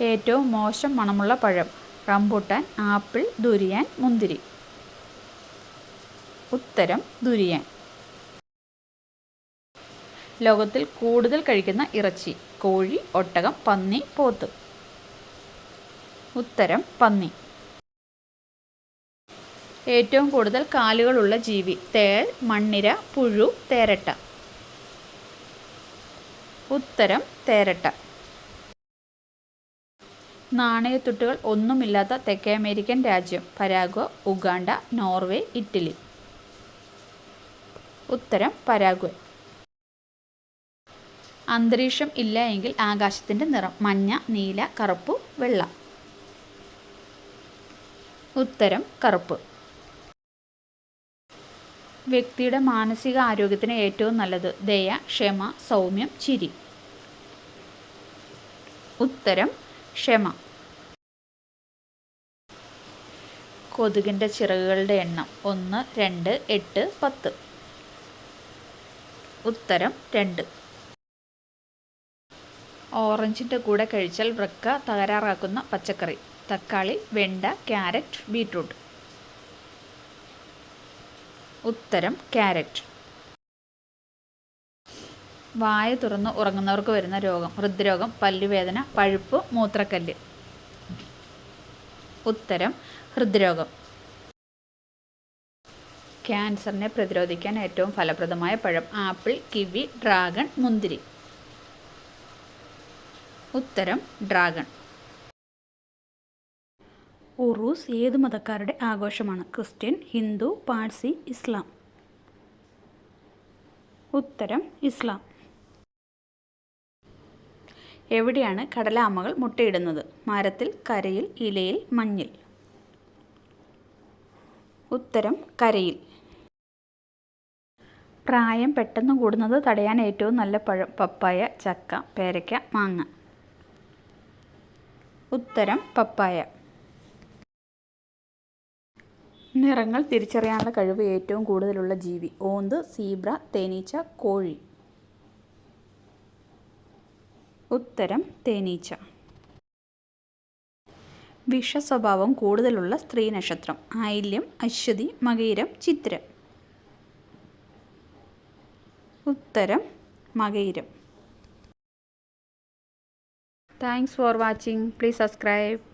ഏറ്റവും മോശം മണമുള്ള പഴം. റംബൂട്ടാൻ, ആപ്പിൾ, ദുരിയാൻ, മുന്തിരി. ഉത്തരം ദുരിയാൻ. ലോകത്തിൽ കൂടുതൽ കഴിക്കുന്ന ഇറച്ചി. കോഴി, ഒട്ടകം, പന്നി, പോത്ത്. ഉത്തരം പന്നി. ഏറ്റവും കൂടുതൽ കാലുകളുള്ള ജീവി. തേൾ, മണ്ണിര, പുഴു, തേരട്ട. ഉത്തരം തേരട്ട. നാണയത്തുട്ടുകൾ ഒന്നുമില്ലാത്ത തെക്കേ അമേരിക്കൻ രാജ്യം. Paraguay, Uganda, Norway, Italy. ഉത്തരം പരാഗ്വ. അന്തരീക്ഷം ഇല്ല എങ്കിൽ ആകാശത്തിൻ്റെ നിറം. മഞ്ഞ, നീല, കറുപ്പ്, വെള്ള. ഉത്തരം കറുപ്പ്. വ്യക്തിയുടെ മാനസിക ആരോഗ്യത്തിന് ഏറ്റവും നല്ലത്. ദയ, ക്ഷമ, സൗമ്യം, ചിരി. ഉത്തരം ക്ഷമ. കൊതുകിൻ്റെ ചിറകുകളുടെ എണ്ണം. 1, 2, 8, 10. ഉത്തരം 2. ഓറഞ്ചിൻ്റെ കൂടെ കഴിച്ചാൽ വൃക്ക തകരാറാക്കുന്ന പച്ചക്കറി. തക്കാളി, വെണ്ട, ക്യാരറ്റ്, ബീട്രൂട്ട്. ഉത്തരം ക്യാരറ്റ്. വായ തുറന്ന് ഉറങ്ങുന്നവർക്ക് വരുന്ന രോഗം. ഹൃദ്രോഗം, പല്ലുവേദന, പഴുപ്പ്, മൂത്രക്കല്ല്. ഉത്തരം ഹൃദ്രോഗം. ക്യാൻസറിനെ പ്രതിരോധിക്കാൻ ഏറ്റവും ഫലപ്രദമായ പഴം. ആപ്പിൾ, കിവി, ഡ്രാഗൺ, മുന്തിരി. ഉത്തരം ഡ്രാഗൺ. ഉറൂസ് ഏത് മതക്കാരുടെ ആഘോഷമാണ്? ക്രിസ്ത്യൻ, ഹിന്ദു, പാഴ്സി, ഇസ്ലാം. ഉത്തരം ഇസ്ലാം. എവിടെയാണ് കടലാമകൾ മുട്ടയിടുന്നത്? മരത്തിൽ, കരയിൽ, ഇലയിൽ, മഞ്ഞിൽ. ഉത്തരം കരയിൽ. പ്രായം പെട്ടെന്ന് കൂടുന്നത് തടയാൻ ഏറ്റവും നല്ല പഴം. പപ്പായ, ചക്ക, പേരയ്ക്ക, മാങ്ങ. ഉത്തരം പപ്പായ. നിറങ്ങൾ തിരിച്ചറിയാനുള്ള കഴിവ് ഏറ്റവും കൂടുതലുള്ള ജീവി. ഓന്ത്, സീബ്ര, തേനീച്ച, കോഴി. ഉത്തരം തേനീച്ച. വിഷസ്വഭാവം കൂടുതലുള്ള സ്ത്രീ നക്ഷത്രം. ആയില്യം, അശ്വതി, മകയിരം, ചിത്തിര. ഉത്തരം മകയിരം. Thanks for watching. Please subscribe.